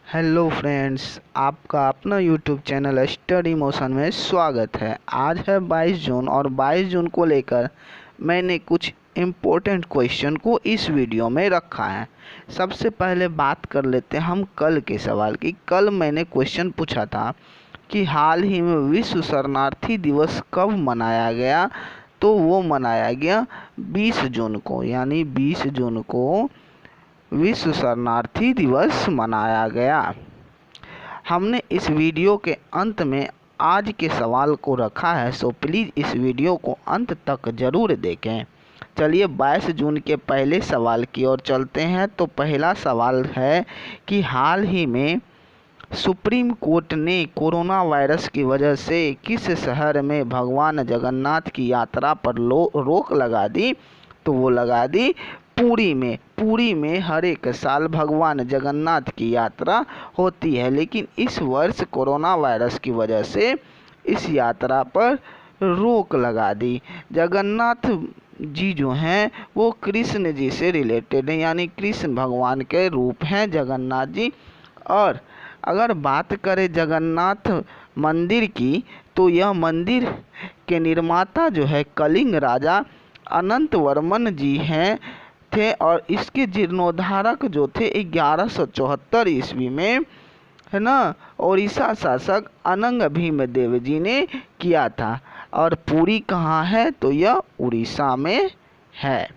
Hello friends, आपका अपना YouTube channel study motion में स्वागत है। आज है 22 जून और 22 जून को लेकर मैंने कुछ इम्पोर्टेंट क्वेश्चन को इस वीडियो में रखा है। सबसे पहले बात कर लेते हैं हम कल के सवाल की। कल मैंने क्वेश्चन पूछा था कि हाल ही में विश्व शरणार्थी दिवस कब मनाया गया, तो वो मनाया गया 20 जून को, यानी 20 जून को विश्व शरणार्थी दिवस मनाया गया। हमने इस वीडियो के अंत में आज के सवाल को रखा है, सो प्लीज़ इस वीडियो को अंत तक ज़रूर देखें। चलिए 22 जून के पहले सवाल की ओर चलते हैं। तो पहला सवाल है कि हाल ही में सुप्रीम कोर्ट ने कोरोना वायरस की वजह से किस शहर में भगवान जगन्नाथ की यात्रा पर रोक लगा दी, तो वो लगा दी पुरी में। पुरी में हर एक साल भगवान जगन्नाथ की यात्रा होती है, लेकिन इस वर्ष कोरोना वायरस की वजह से इस यात्रा पर रोक लगा दी। जगन्नाथ जी जो हैं वो कृष्ण जी से रिलेटेड हैं, यानी कृष्ण भगवान के रूप हैं जगन्नाथ जी। और अगर बात करें जगन्नाथ मंदिर की, तो यह मंदिर के निर्माता जो है कलिंग राजा अनंत वर्मन जी हैं थे, और इसके जीर्णोद्धारक जो थे 1174 ईस्वी में, है ना, ओडिशा शासक अनंग भीमदेव जी ने किया था। और पुरी कहाँ है, तो यह उड़ीसा में है।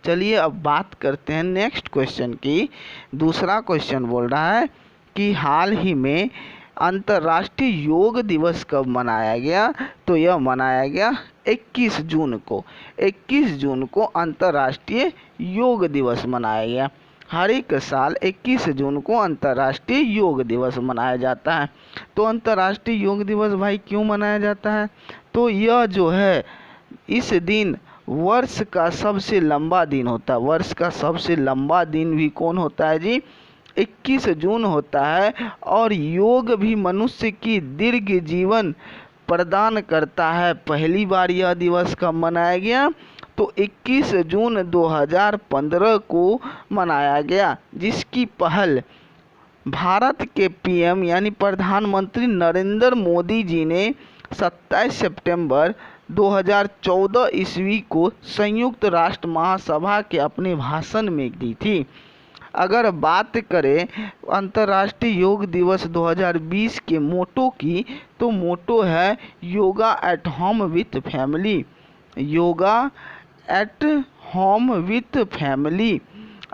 चलिए अब बात करते हैं नेक्स्ट क्वेश्चन की। दूसरा क्वेश्चन बोल रहा है कि हाल ही में अंतर्राष्ट्रीय योग दिवस कब मनाया गया, तो यह मनाया गया 21 जून को। 21 जून को अंतर्राष्ट्रीय योग दिवस मनाया गया। हर एक साल 21 जून को अंतर्राष्ट्रीय योग दिवस मनाया जाता है। तो अंतर्राष्ट्रीय योग दिवस भाई क्यों मनाया जाता है, तो यह जो है इस दिन वर्ष का सबसे लंबा दिन होता है। वर्ष का सबसे लंबा दिन भी कौन होता है जी, 21 जून होता है। और योग भी मनुष्य की दीर्घ जीवन प्रदान करता है। पहली बार यह दिवस कब मनाया गया, तो 21 जून 2015 को मनाया गया, जिसकी पहल भारत के पीएम यानी प्रधानमंत्री नरेंद्र मोदी जी ने 27 सितंबर 2014 ईस्वी को संयुक्त राष्ट्र महासभा के अपने भाषण में दी थी। अगर बात करें अंतर्राष्ट्रीय योग दिवस 2020 के मोटो की, तो मोटो है yoga at home with family. Yoga at home with family.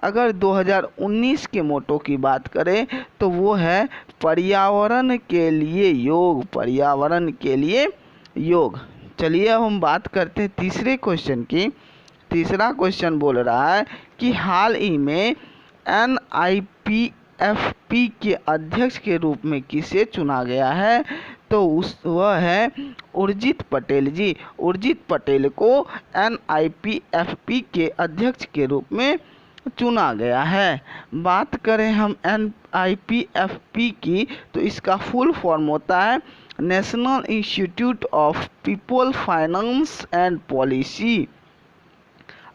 अगर 2019 के मोटो की बात करें, तो वो है पर्यावरण के लिए योग। पर्यावरण के लिए योग। चलिए अब हम बात करते हैं तीसरे क्वेश्चन की। तीसरा क्वेश्चन बोल रहा है कि हाल ही में NIPFP के अध्यक्ष के रूप में किसे चुना गया है, तो वह है उर्जित पटेल जी। उर्जित पटेल को NIPFP के अध्यक्ष के रूप में चुना गया है। बात करें हम NIPFP की, तो इसका फुल फॉर्म होता है national institute of people finance and policy.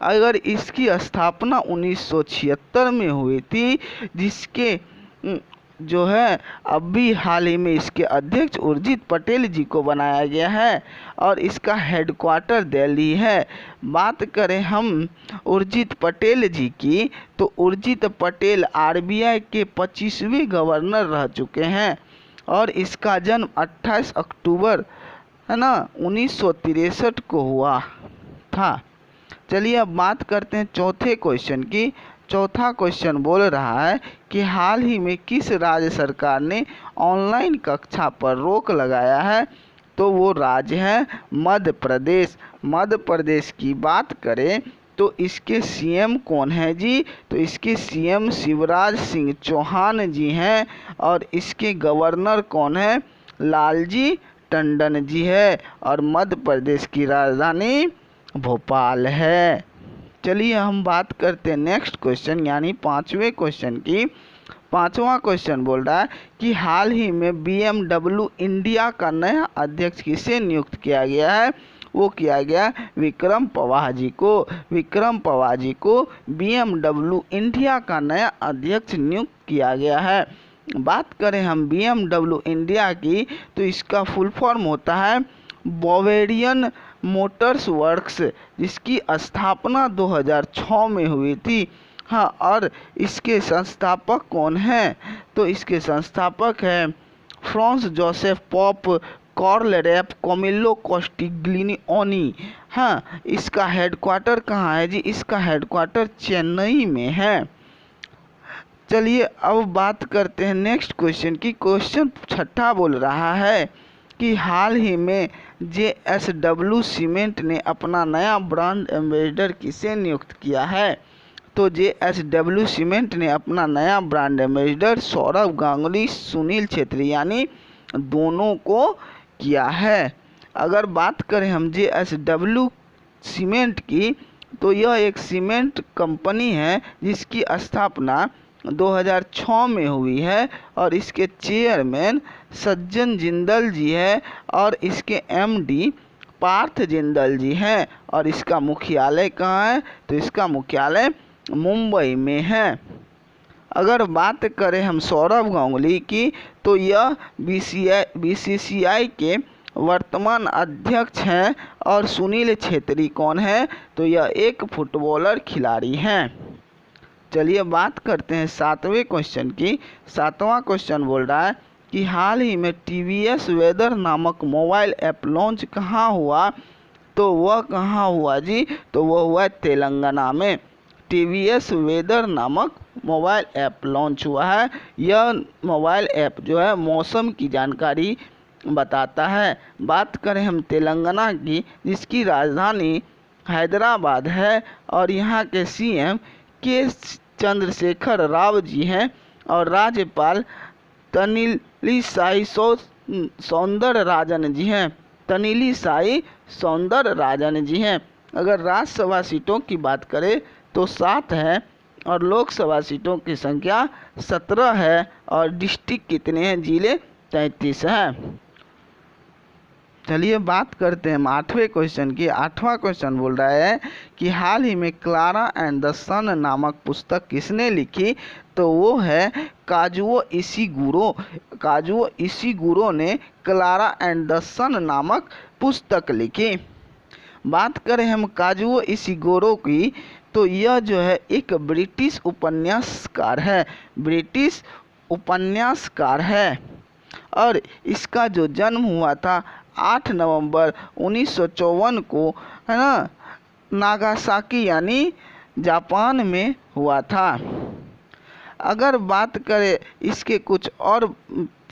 अगर इसकी स्थापना 1976 में हुई थी, जिसके जो है अभी हाल ही में इसके अध्यक्ष उर्जित पटेल जी को बनाया गया है, और इसका हेडक्वार्टर दिल्ली है। बात करें हम उर्जित पटेल जी की, तो उर्जित पटेल RBI के 25वें गवर्नर रह चुके हैं, और इसका जन्म 28 अक्टूबर है ना 1963 को हुआ था। चलिए अब बात करते हैं चौथे क्वेश्चन की। चौथा क्वेश्चन बोल रहा है कि हाल ही में किस राज्य सरकार ने ऑनलाइन कक्षा पर रोक लगाया है, तो वो राज्य है मध्य प्रदेश। मध्य प्रदेश की बात करें तो इसके CM कौन है जी, तो इसके CM शिवराज सिंह चौहान जी हैं, और इसके गवर्नर कौन है, लालजी टंडन जी है, और मध्य प्रदेश की राजधानी भोपाल है। चलिए हम बात करते हैं नेक्स्ट क्वेश्चन यानी पांचवें क्वेश्चन की। पांचवा क्वेश्चन बोल रहा है कि हाल ही में BMW इंडिया का नया अध्यक्ष किसे नियुक्त किया गया है, वो किया गया विक्रम पवाह जी को। विक्रम पवाह जी को BMW इंडिया का नया अध्यक्ष नियुक्त किया गया है। बात करें हम BMW इंडिया की तो इसका फुल फॉर्म होता है बावेरियन मोटर्स वर्क्स, जिसकी स्थापना 2006 में हुई थी। हाँ, और इसके संस्थापक कौन हैं? तो इसके संस्थापक हैं फ्रांस जोसेफ पॉप कॉर्लरेप कोमिल्लो कोस्टिग्लियोनी। हाँ, इसका हेडक्वार्टर कहाँ है जी? इसका हेडक्वार्टर चेन्नई में है। चलिए अब बात करते हैं नेक्स्ट क्वेश्चन की। क्वेश्चन छठा बोल रहा है कि हाल ही में JSW सीमेंट ने अपना नया ब्रांड एम्बेसडर किसे नियुक्त किया है? तो JSW सीमेंट ने अपना नया ब्रांड एम्बेसडर सौरभ गांगुली, सुनील छेत्री यानी दोनों को किया है। अगर बात करें हम JSW सीमेंट की तो यह एक सीमेंट कंपनी है जिसकी स्थापना 2006 में हुई है और इसके चेयरमैन सज्जन जिंदल जी है और इसके MD पार्थ जिंदल जी हैं। और इसका मुख्यालय कहाँ है? तो इसका मुख्यालय मुंबई में है। अगर बात करें हम सौरभ गांगुली की तो यह BCCI के वर्तमान अध्यक्ष हैं। और सुनील छेत्री कौन है? तो यह एक फुटबॉलर खिलाड़ी हैं। चलिए बात करते हैं सातवें क्वेश्चन की। सातवां क्वेश्चन बोल रहा है कि हाल ही में TVS वेदर नामक मोबाइल ऐप लॉन्च कहाँ हुआ? तो वह कहाँ हुआ जी? तो वह हुआ तेलंगाना में। TVS वेदर नामक मोबाइल ऐप लॉन्च हुआ है। यह मोबाइल ऐप जो है मौसम की जानकारी बताता है। बात करें हम तेलंगाना की, जिसकी राजधानी हैदराबाद है और यहाँ के CM के चंद्रशेखर राव जी हैं और राज्यपाल तमिलिसाई सौंदरराजन जी हैं। तमिलिसाई सौंदरराजन जी हैं। अगर राज्यसभा सीटों की बात करें तो 7 है और लोकसभा सीटों की संख्या 17 है और डिस्ट्रिक्ट कितने हैं? जिले 33 हैं। चलिए बात करते हैं हम आठवें क्वेश्चन की। आठवां क्वेश्चन बोल रहा है कि हाल ही में क्लारा एंड द सन नामक पुस्तक किसने लिखी? तो वो है काजुओ इशिगुरो। काजुओ इशिगुरो ने क्लारा एंड द सन नामक पुस्तक लिखी। बात करें हम काजुओ इशिगुरो की तो यह जो है एक ब्रिटिश उपन्यासकार है। ब्रिटिश उपन्यासकार है और इसका जो जन्म हुआ था 8 नवंबर 1954 को, है ना, नागासाकी यानी जापान में हुआ था। अगर बात करें इसके कुछ और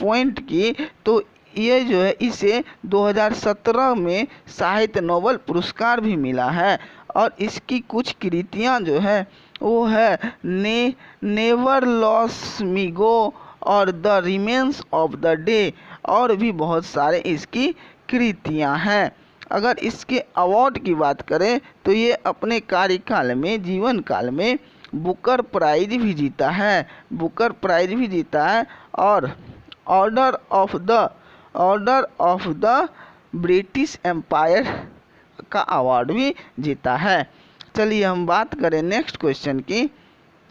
पॉइंट की तो ये जो है इसे 2017 में साहित्य नोबेल पुरस्कार भी मिला है। और इसकी कुछ कृतियाँ जो है वो है नेवर लॉस मी गो और the remains of the day, और भी बहुत सारे इसकी कृतियाँ हैं। अगर इसके अवार्ड की बात करें तो ये अपने कार्यकाल में, जीवन काल में बुकर प्राइज भी जीता है। बुकर प्राइज भी जीता है और order of the British Empire का अवार्ड भी जीता है। चलिए हम बात करें नेक्स्ट क्वेश्चन की।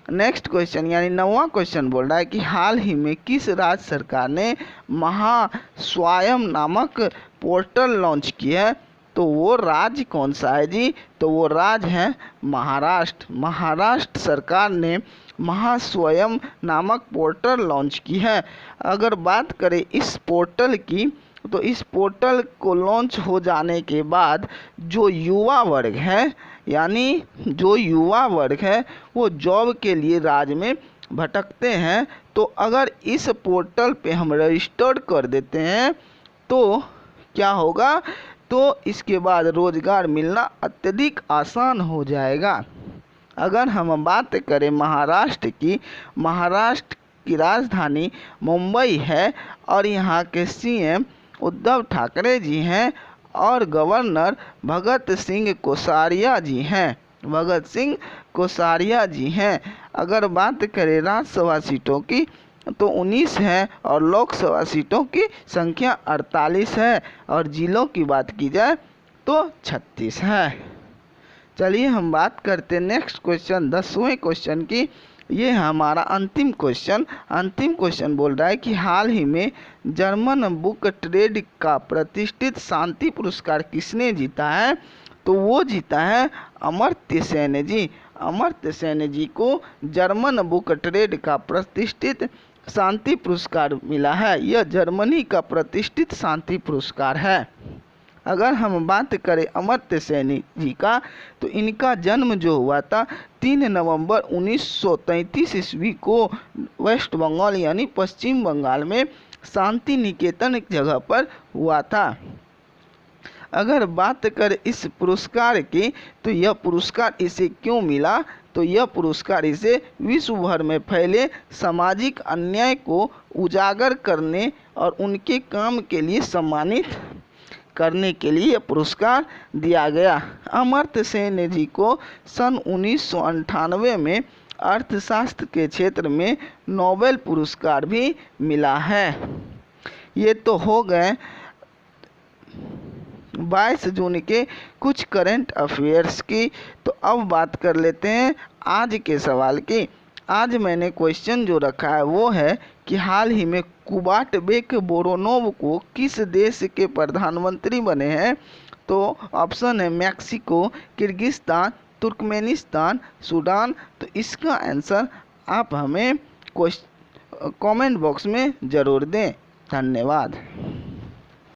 नेक्स्ट क्वेश्चन यानी 9वां क्वेश्चन बोल रहा है कि हाल ही में किस राज्य सरकार ने महास्वयं नामक पोर्टल लॉन्च किया है? तो वो राज्य कौन सा है जी? तो वो राज्य है महाराष्ट्र। महाराष्ट्र सरकार ने महास्वयं नामक पोर्टल लॉन्च की है। अगर बात करें इस पोर्टल की तो इस पोर्टल को लॉन्च हो जाने के बाद जो युवा वर्ग है, यानी जो युवा वर्ग है वो जॉब के लिए राज्य में भटकते हैं, तो अगर इस पोर्टल पे हम रजिस्टर्ड कर देते हैं तो क्या होगा? तो इसके बाद रोज़गार मिलना अत्यधिक आसान हो जाएगा। अगर हम बात करें महाराष्ट्र की, महाराष्ट्र की राजधानी मुंबई है और यहाँ के CM उद्धव ठाकरे जी हैं और गवर्नर भगत सिंह कोश्यारी जी हैं। भगत सिंह कोश्यारी जी हैं। अगर बात करें राज्यसभा सीटों की तो 19 है और लोकसभा सीटों की संख्या 48 है। और जिलों की बात की जाए तो 36 है। चलिए हम बात करते हैं नेक्स्ट क्वेश्चन 10वें क्वेश्चन की। ये है हमारा अंतिम क्वेश्चन बोल रहा है कि हाल ही में जर्मन बुक ट्रेड का प्रतिष्ठित शांति पुरस्कार किसने जीता है? तो वो जीता है अमर्त्य सेन जी। अमर्त्य सेन जी को जर्मन बुक ट्रेड का प्रतिष्ठित शांति पुरस्कार मिला है। यह जर्मनी का प्रतिष्ठित शांति पुरस्कार है। अगर हम बात करें अमर्त्य सेन जी का, तो इनका जन्म जो हुआ था 3 नवंबर 1933 ईस्वी को वेस्ट बंगाल यानी पश्चिम बंगाल में शांति निकेतन जगह पर हुआ था। अगर बात करें इस पुरस्कार की, तो यह पुरस्कार इसे क्यों मिला? तो यह पुरस्कार इसे विश्व भर में फैले सामाजिक अन्याय को उजागर करने और उनके काम के लिए सम्मानित करने के लिए यह पुरस्कार दिया गया। अमर्त्य सेन जी को सन 1998 में अर्थशास्त्र के क्षेत्र में नोबेल पुरस्कार भी मिला है। ये तो हो गए 22 जून के कुछ करंट अफेयर्स की। तो अब बात कर लेते हैं आज के सवाल की। आज मैंने क्वेश्चन जो रखा है वो है कि हाल ही में कुबाटबेक बोरोनोव को किस देश के प्रधानमंत्री बने हैं? तो ऑप्शन है मैक्सिको, किर्गिस्तान, तुर्कमेनिस्तान, सूडान। तो इसका आंसर आप हमें कमेंट बॉक्स में ज़रूर दें। धन्यवाद।